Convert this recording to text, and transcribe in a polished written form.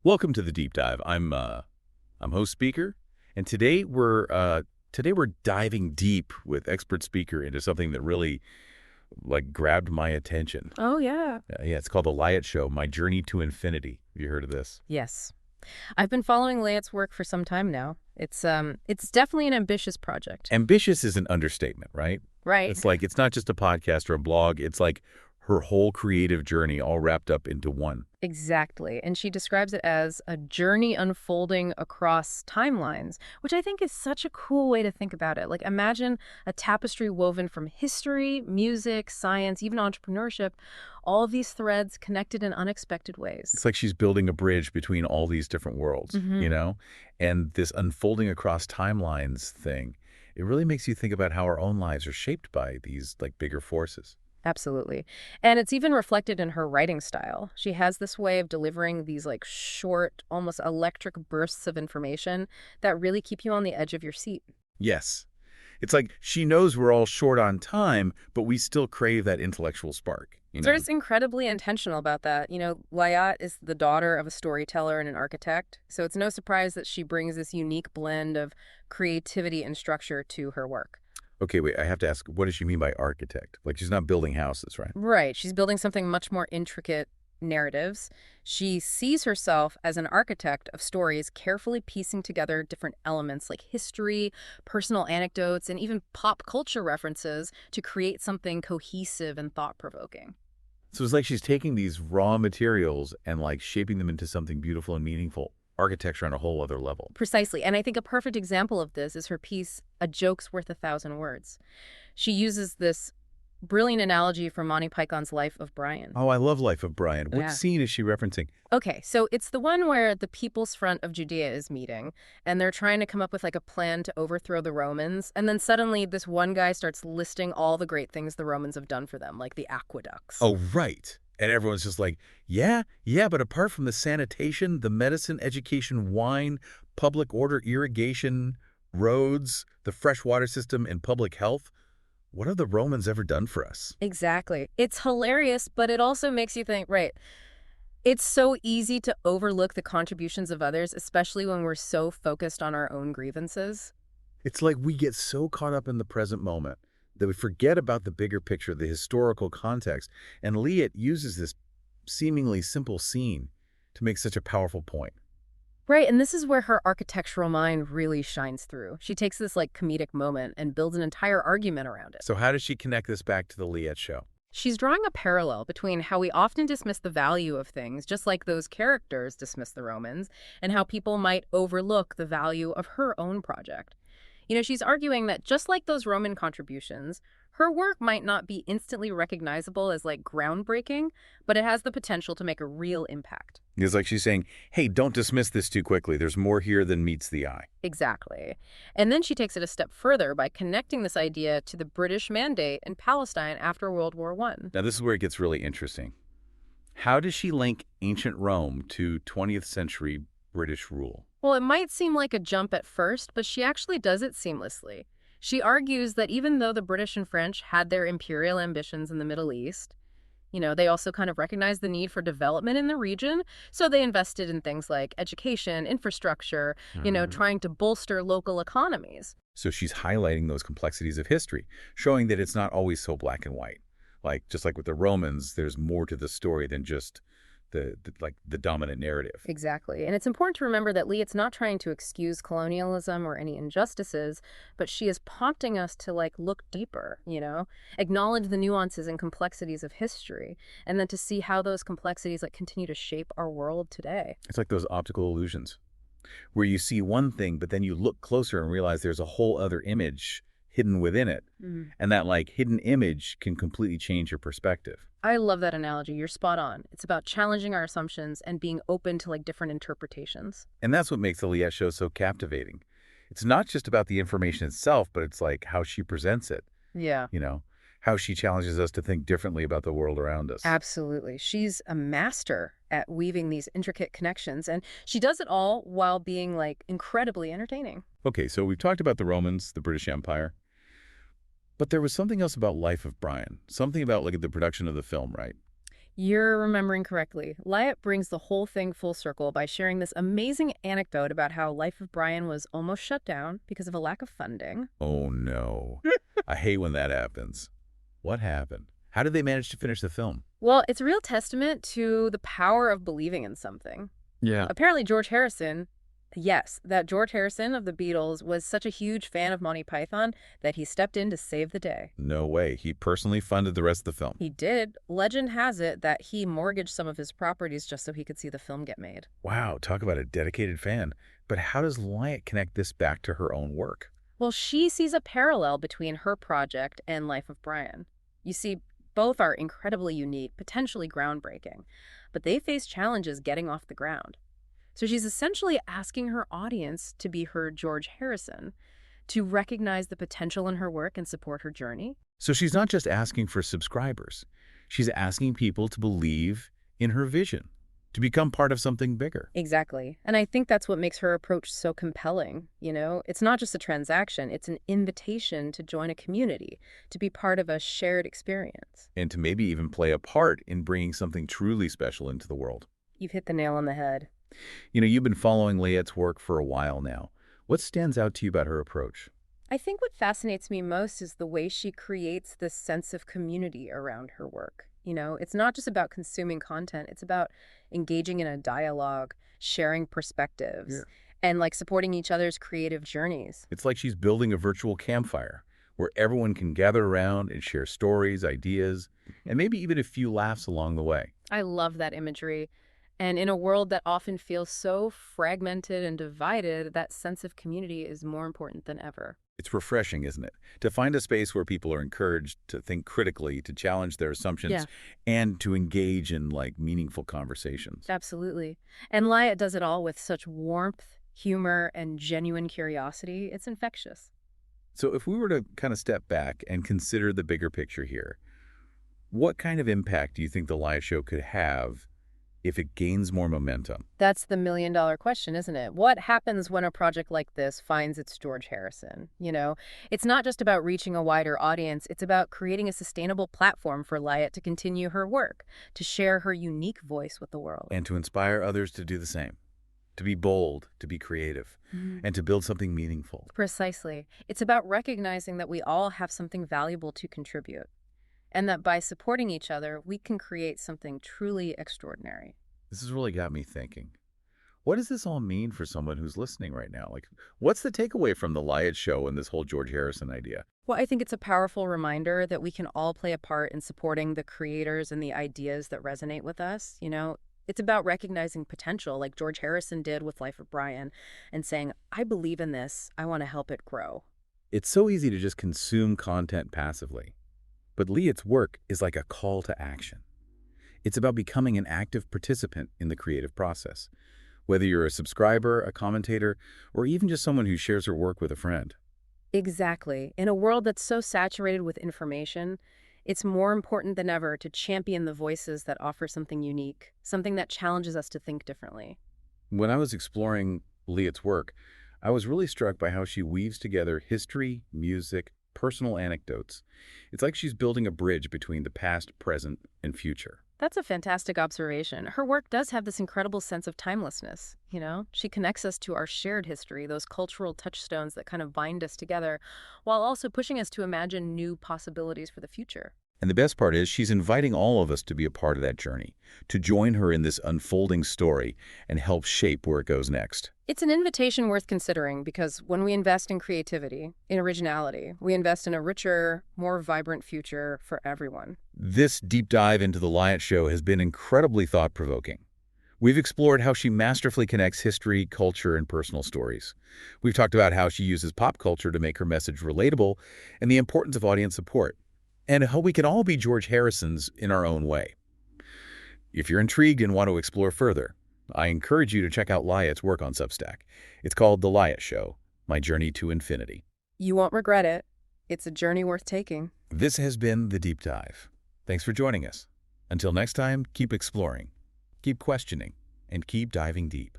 Welcome to the deep dive. I'm host speaker, and today we're diving deep with expert speaker into something that really grabbed my attention. Oh, yeah. Yeah, it's called The Liat Show: My Journey to Infinity. Have you heard of this? Yes. I've been following Layet's work for some time now. It's definitely an ambitious project. Ambitious is an understatement, right? Right. It's not just a podcast or a blog. It's like her whole creative journey all wrapped up into one. Exactly. And she describes it as a journey unfolding across timelines, which I think is such a cool way to think about it. Like, imagine a tapestry woven from history, music, science, even entrepreneurship, all of these threads connected in unexpected ways. It's like she's building a bridge between all these different worlds, And this unfolding across timelines thing, it really makes you think about how our own lives are shaped by these bigger forces. Absolutely. And it's even reflected in her writing style. She has this way of delivering these short, almost electric bursts of information that really keep you on the edge of your seat. Yes. It's like she knows we're all short on time, but we still crave that intellectual spark. So it's incredibly intentional about that. Layat is the daughter of a storyteller and an architect, so it's no surprise that she brings this unique blend of creativity and structure to her work. Okay, wait, I have to ask, what does she mean by architect? Like, she's not building houses, right? Right. She's building something much more intricate narratives. She sees herself as an architect of stories, carefully piecing together different elements like history, personal anecdotes, and even pop culture references to create something cohesive and thought-provoking. So it's like she's taking these raw materials and shaping them into something beautiful and meaningful. Architecture on a whole other level. Precisely. And I think a perfect example of this is her piece, A Joke's Worth 1,000 Words. She uses this brilliant analogy from Monty Python's Life of Brian. Oh, I love Life of Brian. What Yeah. scene is she referencing? Okay, so it's the one where the People's Front of Judea is meeting, and they're trying to come up with a plan to overthrow the Romans, and then suddenly this one guy starts listing all the great things the Romans have done for them, like the aqueducts. Oh, right. And everyone's just like, yeah, but apart from the sanitation, the medicine, education, wine, public order, irrigation, roads, the fresh water system, and public health, what have the Romans ever done for us? Exactly. It's hilarious, but it also makes you think, right, it's so easy to overlook the contributions of others, especially when we're so focused on our own grievances. It's like we get so caught up in the present moment that we forget about the bigger picture, the historical context. And Liat uses this seemingly simple scene to make such a powerful point. Right, and this is where her architectural mind really shines through. She takes this comedic moment and builds an entire argument around it. So how does she connect this back to the Liat show? She's drawing a parallel between how we often dismiss the value of things, just like those characters dismiss the Romans, and how people might overlook the value of her own project. She's arguing that just like those Roman contributions, her work might not be instantly recognizable as groundbreaking, but it has the potential to make a real impact. It's like she's saying, hey, don't dismiss this too quickly. There's more here than meets the eye. Exactly. And then she takes it a step further by connecting this idea to the British mandate in Palestine after World War I. Now, this is where it gets really interesting. How does she link ancient Rome to 20th century British rule? Well, it might seem like a jump at first, but she actually does it seamlessly. She argues that even though the British and French had their imperial ambitions in the Middle East, they also kind of recognized the need for development in the region. So they invested in things like education, infrastructure, trying to bolster local economies. So she's highlighting those complexities of history, showing that it's not always so black and white. Just like with the Romans, there's more to the story than just the dominant narrative. Exactly. And it's important to remember that Liat's not trying to excuse colonialism or any injustices, but she is prompting us to look deeper, acknowledge the nuances and complexities of history, and then to see how those complexities continue to shape our world today. It's like those optical illusions where you see one thing, but then you look closer and realize there's a whole other image hidden within it. And that hidden image can completely change your perspective. I love that analogy. You're spot on. It's about challenging our assumptions and being open to different interpretations. And that's what makes the Liat show so captivating. It's not just about the information itself, but it's how she presents it. Yeah. How she challenges us to think differently about the world around us. Absolutely. She's a master at weaving these intricate connections, and she does it all while being incredibly entertaining. Okay, so we've talked about the Romans, the British Empire. But there was something else about Life of Brian, something about the production of the film, right? You're remembering correctly. Lyatt brings the whole thing full circle by sharing this amazing anecdote about how Life of Brian was almost shut down because of a lack of funding. Oh, no. I hate when that happens. What happened? How did they manage to finish the film? Well, it's a real testament to the power of believing in something. Yeah. Apparently, George Harrison of the Beatles was such a huge fan of Monty Python that he stepped in to save the day. No way. He personally funded the rest of the film. He did. Legend has it that he mortgaged some of his properties just so he could see the film get made. Wow, talk about a dedicated fan. But how does Lyatt connect this back to her own work? Well, she sees a parallel between her project and Life of Brian. You see, both are incredibly unique, potentially groundbreaking, but they face challenges getting off the ground. So she's essentially asking her audience to be her George Harrison, to recognize the potential in her work and support her journey. So she's not just asking for subscribers. She's asking people to believe in her vision, to become part of something bigger. Exactly. And I think that's what makes her approach so compelling. It's not just a transaction, it's an invitation to join a community, to be part of a shared experience. And to maybe even play a part in bringing something truly special into the world. You've hit the nail on the head. You've been following Lyatt's work for a while now. What stands out to you about her approach? I think what fascinates me most is the way she creates this sense of community around her work. It's not just about consuming content, it's about engaging in a dialogue, sharing perspectives, and supporting each other's creative journeys. It's like she's building a virtual campfire where everyone can gather around and share stories, ideas, and maybe even a few laughs along the way. I love that imagery. And in a world that often feels so fragmented and divided, that sense of community is more important than ever. It's refreshing, isn't it? To find a space where people are encouraged to think critically, to challenge their assumptions, and to engage in meaningful conversations. Absolutely. And Lyatt does it all with such warmth, humor, and genuine curiosity. It's infectious. So if we were to kind of step back and consider the bigger picture here, what kind of impact do you think The Lyatt Show could have if it gains more momentum? That's the million-dollar question, isn't it? What happens when a project like this finds its George Harrison? It's not just about reaching a wider audience. It's about creating a sustainable platform for Lyatt to continue her work, to share her unique voice with the world. And to inspire others to do the same. To be bold, to be creative, and to build something meaningful. Precisely. It's about recognizing that we all have something valuable to contribute, and that by supporting each other, we can create something truly extraordinary. This has really got me thinking. What does this all mean for someone who's listening right now? What's the takeaway from The Lyatt Show and this whole George Harrison idea? Well, I think it's a powerful reminder that we can all play a part in supporting the creators and the ideas that resonate with us. It's about recognizing potential like George Harrison did with Life of Brian and saying, I believe in this. I want to help it grow. It's so easy to just consume content passively. But Lyatt's work is like a call to action. It's about becoming an active participant in the creative process, whether you're a subscriber, a commentator, or even just someone who shares her work with a friend. Exactly. In a world that's so saturated with information, it's more important than ever to champion the voices that offer something unique, something that challenges us to think differently. When I was exploring Lyatt's work, I was really struck by how she weaves together history, music, personal anecdotes. It's like she's building a bridge between the past, present, and future. That's a fantastic observation. Her work does have this incredible sense of timelessness. She connects us to our shared history, those cultural touchstones that kind of bind us together, while also pushing us to imagine new possibilities for the future. And the best part is she's inviting all of us to be a part of that journey, to join her in this unfolding story and help shape where it goes next. It's an invitation worth considering because when we invest in creativity, in originality, we invest in a richer, more vibrant future for everyone. This deep dive into The Lyatt Show has been incredibly thought-provoking. We've explored how she masterfully connects history, culture, and personal stories. We've talked about how she uses pop culture to make her message relatable and the importance of audience support, and how we can all be George Harrisons in our own way. If you're intrigued and want to explore further, I encourage you to check out Lyatt's work on Substack. It's called The Lyatt Show, My Journey to Infinity. You won't regret it. It's a journey worth taking. This has been The Deep Dive. Thanks for joining us. Until next time, keep exploring, keep questioning, and keep diving deep.